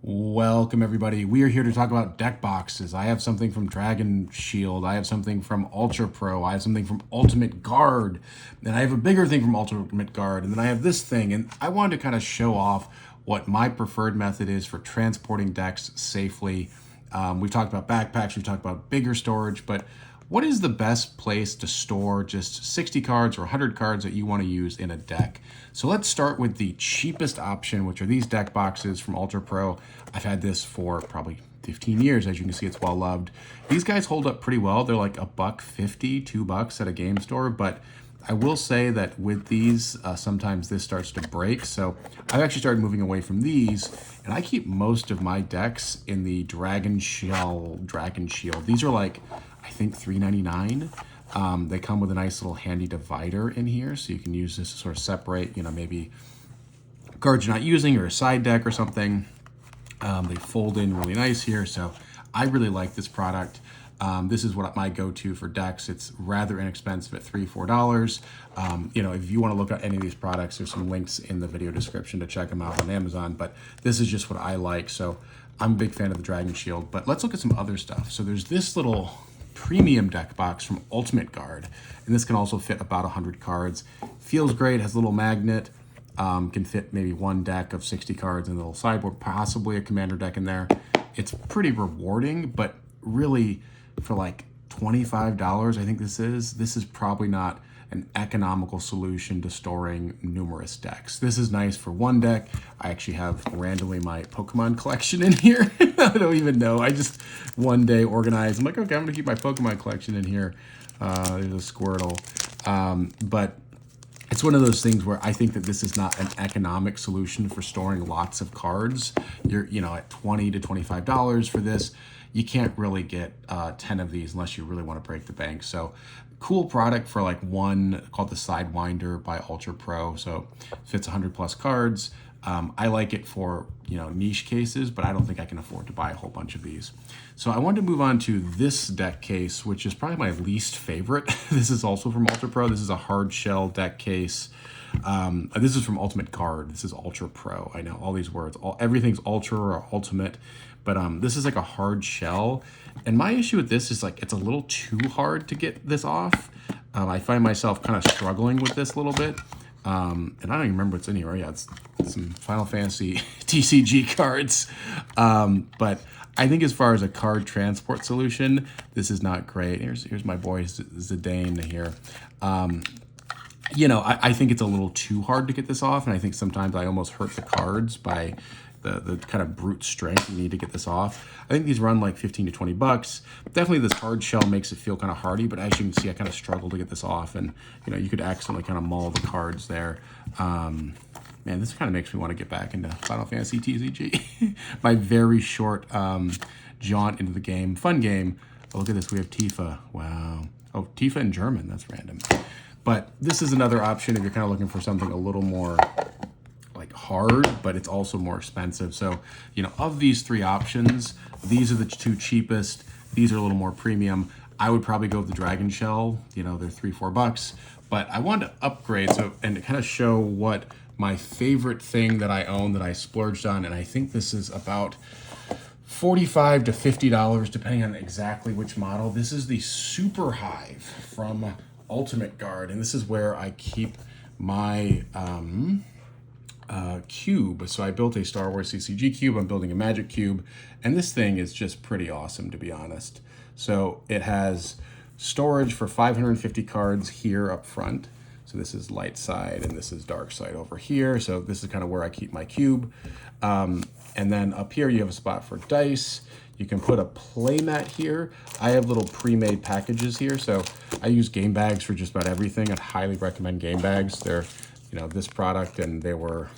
Welcome everybody. We are here to talk about deck boxes. I have something from Dragon Shield. I have something from Ultra Pro. I have something from Ultimate Guard. Then I have a bigger thing from Ultimate Guard. And then I have this thing. And I wanted to kind of show off what my preferred method is for transporting decks safely. We've talked about backpacks. We've talked about bigger storage. But what is the best place to store just 60 cards or 100 cards that you want to use in a deck? So let's start with the cheapest option, which are these deck boxes from Ultra Pro. I've had this for probably 15 years. As you can see, it's well loved. These guys hold up pretty well. They're like $1.50, $2 at a game store, but I will say that with these, sometimes this starts to break. So I've actually started moving away from these, and I keep most of my decks in the Dragon Shield. These are like, I think $3.99. They come with a nice little handy divider in here, so you can use this to sort of separate, maybe cards you're not using or a side deck or something. They fold in really nice here, so I really like this product. This is what my go-to for decks. It's rather inexpensive at $3, $4. If you want to look at any of these products, there's some links in the video description to check them out on Amazon, but this is just what I like. So I'm a big fan of the Dragon Shield, but let's look at some other stuff. So there's this little premium deck box from Ultimate Guard, and this can also fit about 100 cards. Feels great, has a little magnet. Can fit maybe one deck of 60 cards in the little sideboard, possibly a commander deck in there. It's pretty rewarding, but really for like $25, I think this is probably not an economical solution to storing numerous decks. This is nice for one deck. I actually have randomly my Pokemon collection in here. I don't even know. I just one day organized. I'm like, okay, I'm gonna keep my Pokemon collection in here. There's a Squirtle. But it's one of those things where I think that this is not an economic solution for storing lots of cards. You're, at $20 to $25 for this. You can't really get 10 of these unless you really want to break the bank. So cool product for like one called the Sidewinder by Ultra Pro. So fits 100 plus cards. I like it for, niche cases, but I don't think I can afford to buy a whole bunch of these. So I wanted to move on to this deck case, which is probably my least favorite. This is also from Ultra Pro. This is a hard shell deck case. This is from Ultimate Guard. This is Ultra Pro. I know all these words, everything's Ultra or Ultimate, but this is like a hard shell. And my issue with this is like, it's a little too hard to get this off. I find myself kind of struggling with this a little bit. And I don't even remember what's in here. Yeah, it's some Final Fantasy TCG cards. But I think as far as a card transport solution, this is not great. Here's my boy Zidane here. I think it's a little too hard to get this off, and I think sometimes I almost hurt the cards by the kind of brute strength you need to get this off. I think these run like 15 to 20 bucks. Definitely this hard shell makes it feel kind of hardy, but as you can see, I kind of struggle to get this off, and you could accidentally kind of maul the cards there. Man, this kind of makes me want to get back into Final Fantasy TCG. My very short jaunt into the game. Fun game. Oh, look at this, we have Tifa. Wow. Oh, Tifa in German, that's random. But this is another option if you're kind of looking for something a little more like hard, but it's also more expensive. So, of these three options, these are the two cheapest. These are a little more premium. I would probably go with the Dragon Shell. They're $3, $4. But I wanted to upgrade and to kind of show what my favorite thing that I own that I splurged on, and I think this is about $45 to $50, depending on exactly which model. This is the Super Hive from Ultimate Guard, and this is where I keep my cube. So I built a Star Wars CCG cube, I'm building a Magic cube, and this thing is just pretty awesome, to be honest. So it has storage for 550 cards here up front. So this is light side and this is dark side over here. So this is kind of where I keep my cube. And then up here you have a spot for dice. You can put a play mat here. I have little pre-made packages here. So I use game bags for just about everything. I'd highly recommend game bags. They're, this product, and they were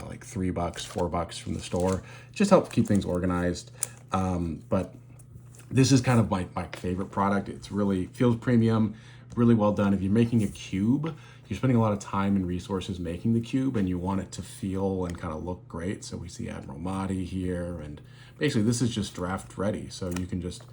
like $3, $4 from the store. Just help keep things organized. But this is kind of my favorite product. It's really feels premium, really well done. If you're making a cube, you're spending a lot of time and resources making the cube, and you want it to feel and kind of look great. So we see Admiral Mahdi here, and basically this is just draft ready. So you can just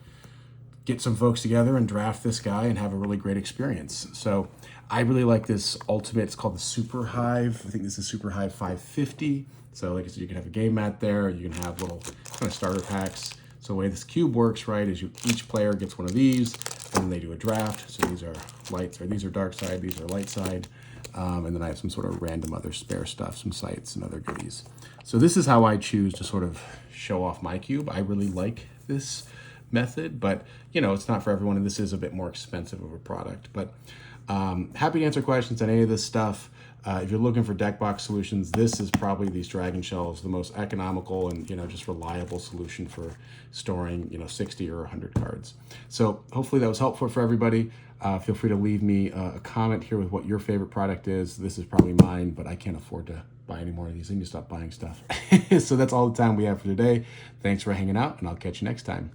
get some folks together and draft this guy and have a really great experience. So I really like this Ultimate. It's called the Super Hive. I think this is Super Hive 550. So like I said, you can have a game mat there. You can have little kind of starter packs. So the way this cube works, right, is each player gets one of these, and then they do a draft. So these are lights, or these are dark side, these are light side. And then I have some sort of random other spare stuff, some sights and other goodies. So this is how I choose to sort of show off my cube. I really like this method, but you know, it's not for everyone, and this is a bit more expensive of a product. But happy to answer questions on any of this stuff. If you're looking for deck box solutions, this is probably, these Dragon Shells, the most economical and, you know, just reliable solution for storing, you know, 60 or 100 cards. So hopefully that was helpful for everybody. Feel free to leave me a comment here with what your favorite product is. This is probably mine, but I can't afford to buy any more of these. I need to stop buying stuff. So that's all the time we have for today. Thanks for hanging out, and I'll catch you next time.